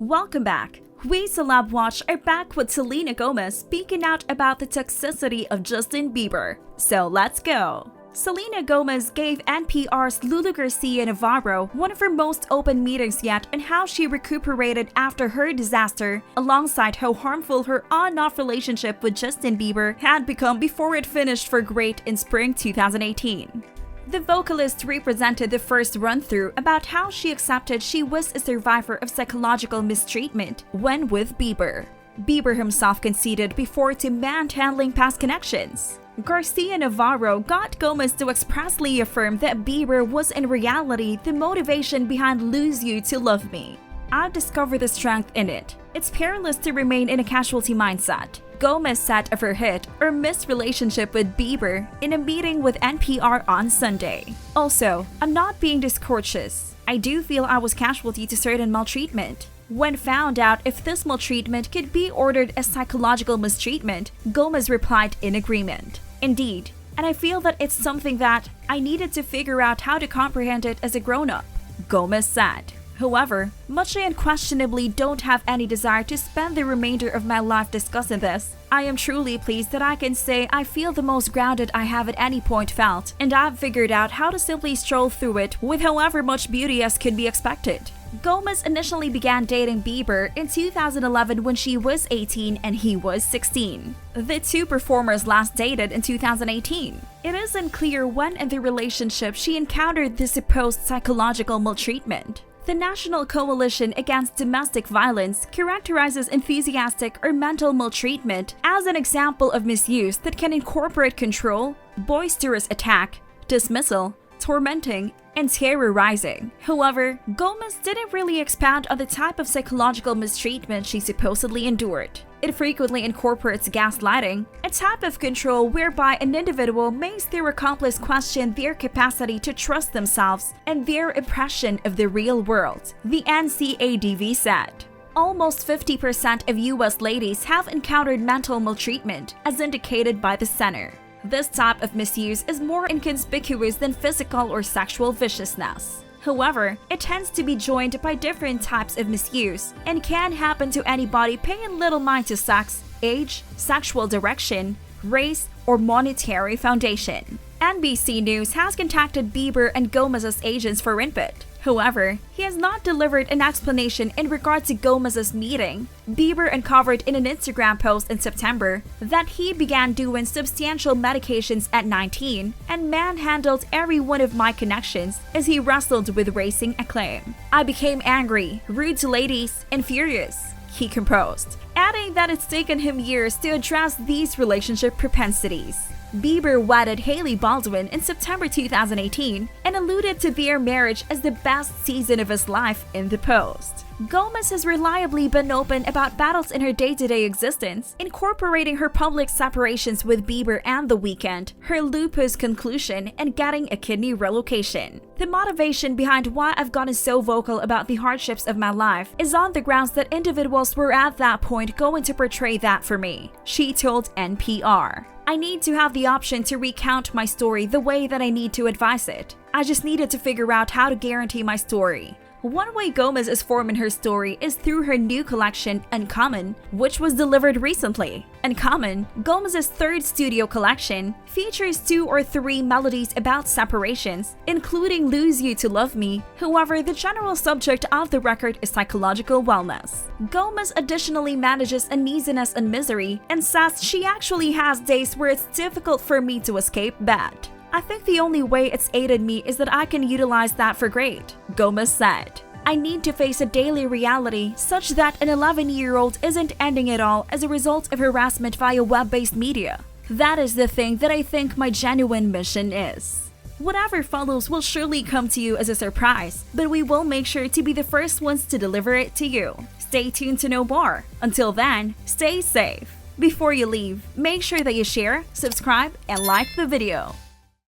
Welcome back. We Celeb Watch are back with Selena Gomez speaking out about the toxicity of Justin Bieber. So let's go. Selena Gomez gave NPR's Lulu Garcia Navarro one of her most open meetings yet on how she recuperated after her disaster, alongside how harmful her on-off relationship with Justin Bieber had become before it finished for great in spring 2018. The vocalist represented the first run-through about how she accepted she was a survivor of psychological mistreatment when with Bieber. Bieber himself conceded before to manhandling past connections. Garcia Navarro got Gomez to expressly affirm that Bieber was in reality the motivation behind Lose You to Love Me. "I've discovered the strength in it. It's perilous to remain in a casualty mindset," Gomez said of her hit or missed relationship with Bieber in a meeting with NPR on Sunday. "Also, I'm not being discourteous. I do feel I was casualty to certain maltreatment. When found out if this maltreatment could be ordered as psychological mistreatment, Gomez replied in agreement. Indeed, and I feel that it's something that I needed to figure out how to comprehend it as a grown-up," Gomez said. However, much I unquestionably don't have any desire to spend the remainder of my life discussing this, I am truly pleased that I can say I feel the most grounded I have at any point felt, and I've figured out how to simply stroll through it with however much beauty as could be expected. Gomez initially began dating Bieber in 2011 when she was 18 and he was 16. The two performers last dated in 2018. It isn't clear when in the relationship she encountered the supposed psychological maltreatment. The National Coalition Against Domestic Violence characterizes enthusiastic or mental maltreatment as an example of misuse that can incorporate control, boisterous attack, dismissal, tormenting, and terrorizing. However, Gomez didn't really expand on the type of psychological mistreatment she supposedly endured. It frequently incorporates gaslighting, a type of control whereby an individual makes their accomplice question their capacity to trust themselves and their impression of the real world, the NCADV said. Almost 50% of U.S. ladies have encountered mental maltreatment, as indicated by the center. This type of misuse is more inconspicuous than physical or sexual viciousness. However, it tends to be joined by different types of misuse and can happen to anybody paying little mind to sex, age, sexual direction, race, or monetary foundation. NBC News has contacted Bieber and Gomez's agents for input. However, he has not delivered an explanation in regard to Gomez's meeting. Bieber uncovered in an Instagram post in September that he began doing substantial medications at 19 and manhandled every one of my connections as he wrestled with racing acclaim. "I became angry, rude to ladies, and furious," he composed, adding that it's taken him years to address these relationship propensities. Bieber wedded Hailey Baldwin in September 2018 and alluded to their marriage as the best season of his life in the post. Gomez has reliably been open about battles in her day-to-day existence, incorporating her public separations with Bieber and The Weeknd, her lupus conclusion, and getting a kidney relocation. "The motivation behind why I've gotten so vocal about the hardships of my life is on the grounds that individuals were at that point going to portray that for me," she told NPR. "I need to have the option to recount my story the way that I need to advise it. I just needed to figure out how to guarantee my story." One way Gomez is forming her story is through her new collection, Uncommon, which was delivered recently. Uncommon, Gomez's third studio collection, features 2 or 3 melodies about separations, including Lose You to Love Me. However, the general subject of the record is psychological wellness. Gomez additionally manages uneasiness and misery and says she actually has days where it's difficult for me to escape bed. "I think the only way it's aided me is that I can utilize that for great," Gomez said. "I need to face a daily reality such that an 11-year-old isn't ending it all as a result of harassment via web-based media. That is the thing that I think my genuine mission is." Whatever follows will surely come to you as a surprise, but we will make sure to be the first ones to deliver it to you. Stay tuned to know more. Until then, stay safe. Before you leave, make sure that you share, subscribe, and like the video.